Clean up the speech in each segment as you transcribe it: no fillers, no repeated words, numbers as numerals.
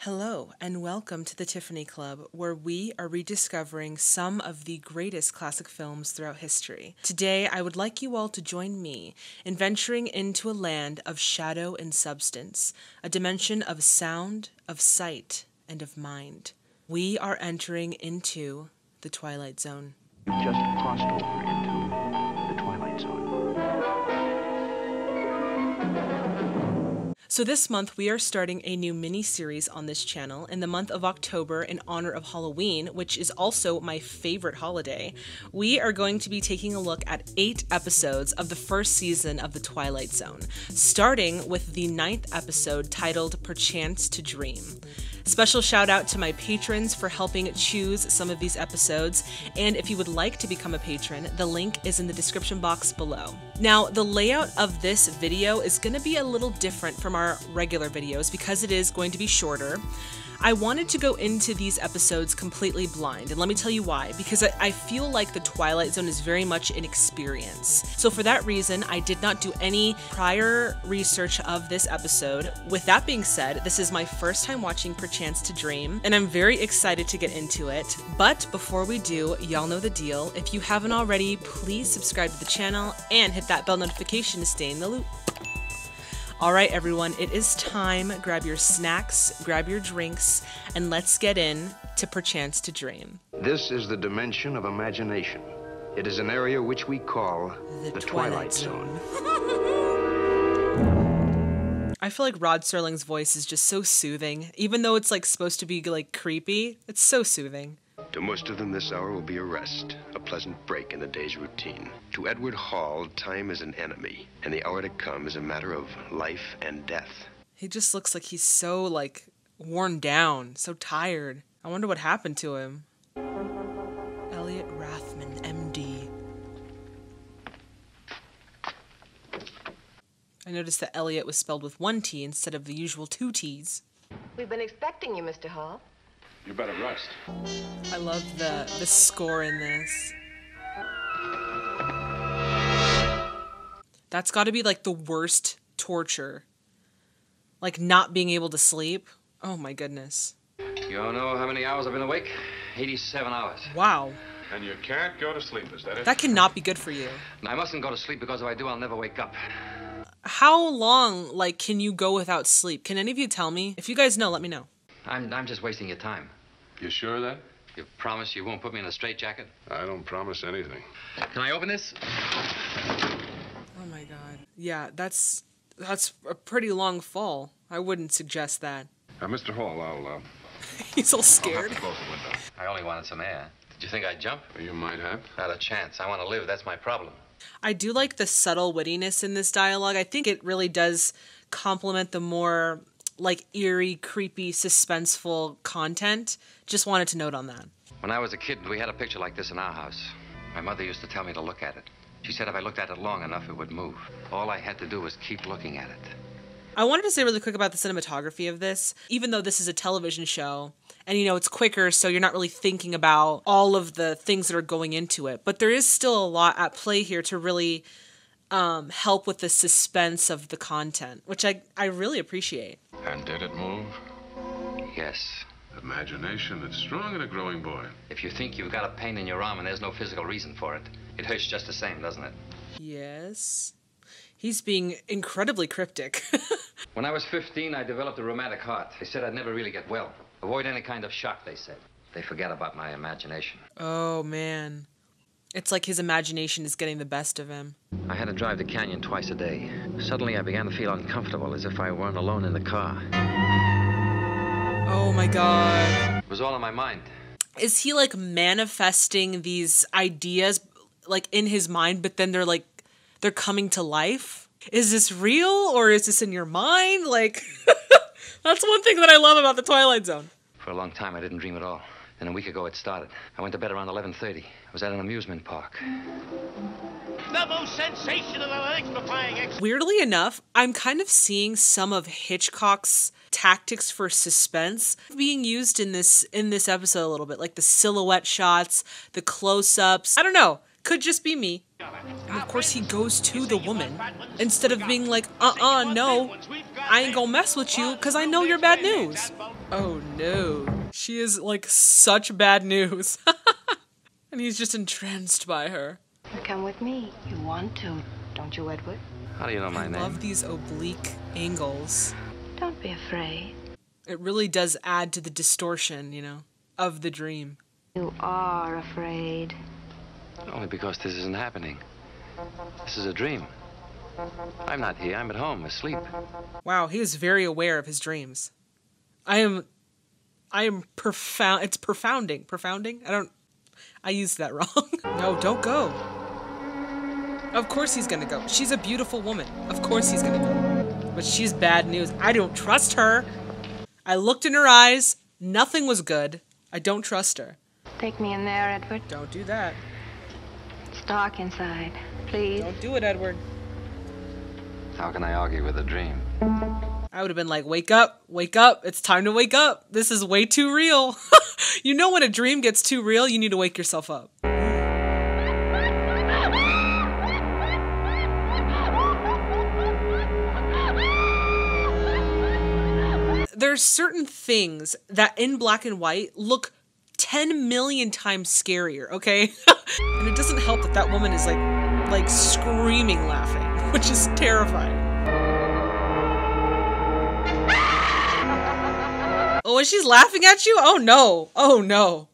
Hello, and welcome to the Tiffany Club, where we are rediscovering some of the greatest classic films throughout history. Today, I would like you all to join me in venturing into a land of shadow and substance, a dimension of sound, of sight, and of mind. We are entering into the Twilight Zone. You've just crossed over into the Twilight Zone. So this month we are starting a new mini-series on this channel in the month of October in honor of Halloween, which is also my favorite holiday. We are going to be taking a look at 8 episodes of the first season of The Twilight Zone, starting with the 9th episode titled Perchance to Dream. Special shout out to my patrons for helping choose some of these episodes, and if you would like to become a patron, the link is in the description box below. Now, the layout of this video is going to be a little different from our regular videos because it is going to be shorter. I wanted to go into these episodes completely blind, and let me tell you why. Because I feel like The Twilight Zone is very much an experience. So for that reason, I did not do any prior research of this episode. With that being said, this is my first time watching Perchance to Dream, and I'm very excited to get into it. But before we do, y'all know the deal. If you haven't already, please subscribe to the channel and hit that bell notification to stay in the loop. Alright everyone, it is time. Grab your snacks, grab your drinks, and let's get in to Perchance to Dream. This is the dimension of imagination. It is an area which we call the Twilight Zone. I feel like Rod Serling's voice is just so soothing. Even though it's like supposed to be like creepy, it's so soothing. To most of them, this hour will be a rest, a pleasant break in the day's routine. To Edward Hall, time is an enemy, and the hour to come is a matter of life and death. He just looks like he's so, like, worn down, so tired. I wonder what happened to him. Elliot Rathman, MD. I noticed that Elliot was spelled with 1 T instead of the usual 2 T's. We've been expecting you, Mr. Hall. You better rest. I love the score in this. That's got to be like the worst torture. Like not being able to sleep. Oh my goodness. You don't know how many hours I've been awake? 87 hours. Wow. And you can't go to sleep, is that it? That cannot be good for you. And I mustn't go to sleep because if I do, I'll never wake up. How long, like, can you go without sleep? Can any of you tell me? If you guys know, let me know. I'm just wasting your time. You sure of that? You promise you won't put me in a straitjacket? I don't promise anything. Can I open this? Oh my god. Yeah, that's a pretty long fall. I wouldn't suggest that. Mr. Hall, I'll He's all have scared. to close the window. I only wanted some air. Did you think I'd jump? You might have. Not a chance. I want to live. That's my problem. I do like the subtle wittiness in this dialogue. I think it really does complement the more like eerie, creepy, suspenseful content. Just wanted to note on that. When I was a kid, we had a picture like this in our house. My mother used to tell me to look at it. She said if I looked at it long enough, it would move. All I had to do was keep looking at it. I wanted to say really quick about the cinematography of this. Even though this is a television show, and you know, it's quicker, so you're not really thinking about all of the things that are going into it. But there is still a lot at play here to really help with the suspense of the content, which I really appreciate. And did it move? Yes. Imagination, it's strong in a growing boy. If you think you've got a pain in your arm and there's no physical reason for it, it hurts just the same, doesn't it? Yes. He's being incredibly cryptic. When I was 15, I developed a rheumatic heart. They said I'd never really get well. Avoid any kind of shock, they said. They forget about my imagination. Oh, man. It's like his imagination is getting the best of him. I had to drive the canyon twice a day. Suddenly, I began to feel uncomfortable, as if I weren't alone in the car. Oh, my God. It was all in my mind. Is he, like, manifesting these ideas, like, in his mind, but then they're coming to life? Is this real, or is this in your mind? Like, that's one thing that I love about The Twilight Zone. For a long time, I didn't dream at all. Then a week ago, it started. I went to bed around 11:30. I was at an amusement park. The most sensational, electrifying Weirdly enough, I'm kind of seeing some of Hitchcock's tactics for suspense being used in this episode a little bit, like the silhouette shots, the close-ups. I don't know. Could just be me. And of course he goes to the woman instead of being like, no, I ain't gonna mess with you because I know you're bad news. Oh no, she is like such bad news. And he's just entranced by her. Come with me. You want to, don't you, Edward? How do you know my I name? love these oblique angles. Don't be afraid. It really does add to the distortion, of the dream. You are afraid. Only because this isn't happening. This is a dream. I'm not here. I'm at home, asleep. Wow, he is very aware of his dreams. I am profound. It's profounding. Profounding? I used that wrong. No, don't go. Of course he's gonna go. She's a beautiful woman. Of course he's gonna go. But she's bad news. I don't trust her. I looked in her eyes. Nothing was good. I don't trust her. Take me in there, Edward. Don't do that. It's dark inside. Please. Don't do it, Edward. How can I argue with a dream? I would have been like, wake up, it's time to wake up. This is way too real. You know when a dream gets too real, you need to wake yourself up. There's certain things that in black and white look 10 million times scarier, okay? And it doesn't help that that woman is like screaming laughing, which is terrifying. Oh, and she's laughing at you? Oh no. Oh no.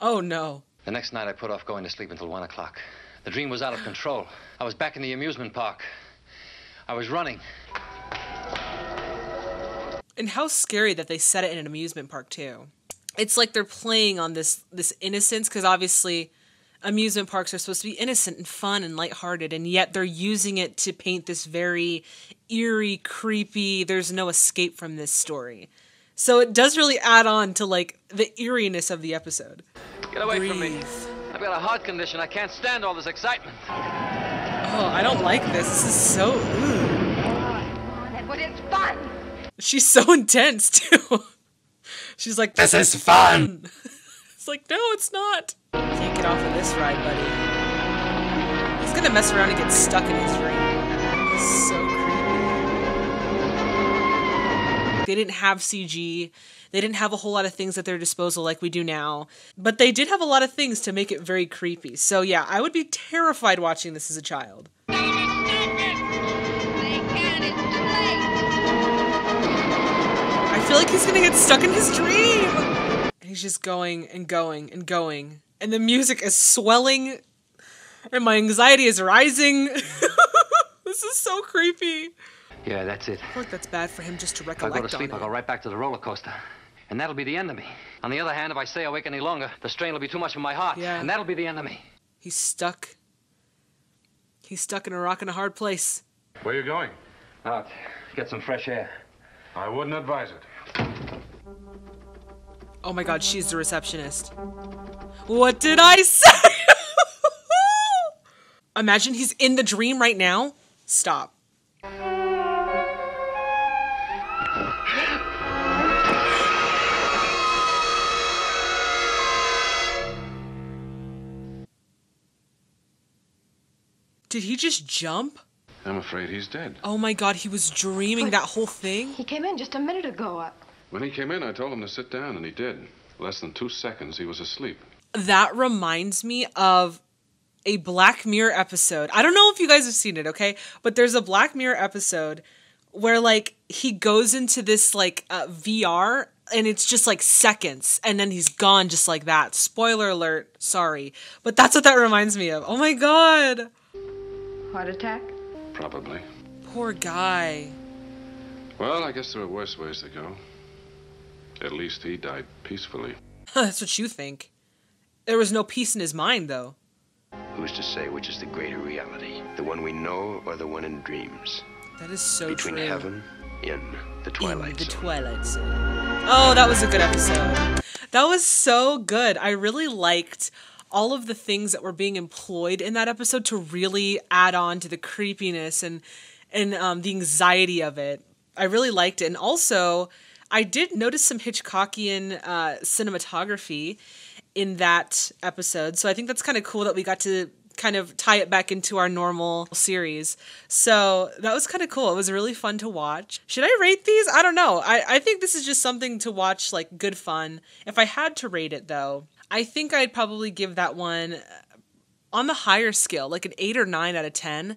Oh no. The next night I put off going to sleep until 1 o'clock. The dream was out of control. I was back in the amusement park. I was running. And how scary that they set it in an amusement park too. It's like they're playing on this innocence, because obviously amusement parks are supposed to be innocent and fun and lighthearted, and yet they're using it to paint this very eerie, creepy, there's no escape from this story. So it does really add on to like the eeriness of the episode. Get away from me. Breathe. I've got a heart condition. I can't stand all this excitement. Oh, I don't like this. This is so... Ooh. Come on, Edward, it's fun. She's so intense, too. She's like, this is fun. It's like, no, it's not. Can't get off of this ride, buddy. He's gonna mess around and get stuck in his dream. It's so creepy. They didn't have CG. They didn't have a whole lot of things at their disposal like we do now. But they did have a lot of things to make it very creepy. So yeah, I would be terrified watching this as a child. I feel like he's gonna get stuck in his dream. And he's just going and going and going. And the music is swelling. And my anxiety is rising. This is so creepy. Yeah, that's it. I feel like that's bad for him just to If I recollect go to sleep, on I'll it. go right back to the roller coaster. And that'll be the end of me. On the other hand, if I stay awake any longer, the strain will be too much for my heart. Yeah. And that'll be the end of me. He's stuck. He's stuck in a rock and a hard place. Where you going? Out. Get some fresh air. I wouldn't advise it. Oh my god, she's the receptionist. What did I say? Imagine he's in the dream right now. Stop. Did he just jump? I'm afraid he's dead. Oh my god, he was dreaming that whole thing? He came in just a minute ago. When he came in, I told him to sit down, and he did. Less than 2 seconds, he was asleep. That reminds me of a Black Mirror episode. I don't know if you guys have seen it, okay? But there's a Black Mirror episode where, like, he goes into this, like, VR, and it's just, like, seconds, and then he's gone just like that. Spoiler alert, sorry. But that's what that reminds me of. Oh my god! Heart attack? Probably. Poor guy. Well, I guess there are worse ways to go. At least he died peacefully. That's what you think. There was no peace in his mind, though. Who's to say which is the greater reality? The one we know or the one in dreams? That is so Between true. heaven and the Twilight In the Zone. Twilight Zone. Oh, that was a good episode. That was so good. I really liked all of the things that were being employed in that episode to really add on to the creepiness and the anxiety of it. I really liked it. And also, I did notice some Hitchcockian cinematography in that episode. So I think that's kind of cool that we got to kind of tie it back into our normal series. So that was kind of cool. It was really fun to watch. Should I rate these? I don't know. I think this is just something to watch, like good fun. If I had to rate it though, I think I'd probably give that one on the higher scale, like an 8 or 9 out of 10.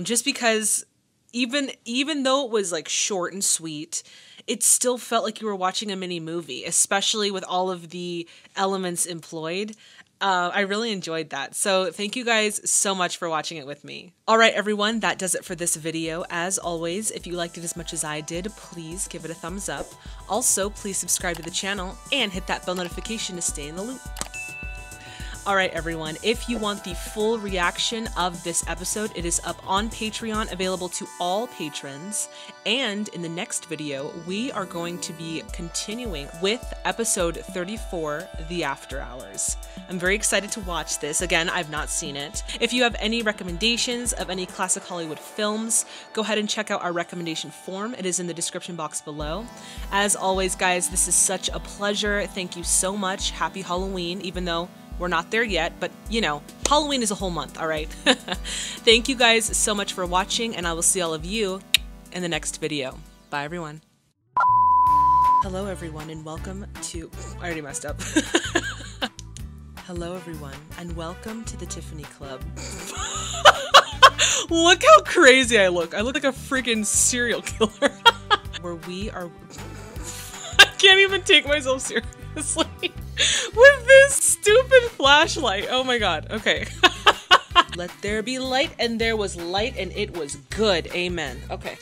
Just because even though it was like short and sweet, it still felt like you were watching a mini movie, especially with all of the elements employed. I really enjoyed that. So thank you guys so much for watching it with me. All right, everyone, that does it for this video. As always, if you liked it as much as I did, please give it a thumbs up. Also, please subscribe to the channel and hit that bell notification to stay in the loop. All right, everyone, if you want the full reaction of this episode, it is up on Patreon, available to all patrons. And in the next video, we are going to be continuing with episode 34, The After Hours. I'm very excited to watch this. Again, I've not seen it. If you have any recommendations of any classic Hollywood films, go ahead and check out our recommendation form. It is in the description box below. As always, guys, this is such a pleasure. Thank you so much. Happy Halloween, even though we're not there yet, but you know, Halloween is a whole month, all right? Thank you guys so much for watching, and I will see all of you in the next video. Bye, everyone. Hello, everyone, and welcome to... I already messed up. Hello, everyone, and welcome to the Tiffany Club. Look how crazy I look. I look like a freaking serial killer. Where we are... I can't even take myself seriously. With this stupid flashlight. Oh my god. Okay. Let there be light, and there was light, and it was good. Amen. Okay.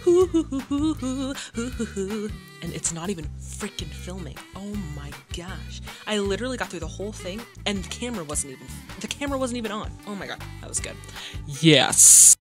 And it's not even freaking filming. Oh my gosh. I literally got through the whole thing, and the camera wasn't even on. Oh my god. That was good. Yes.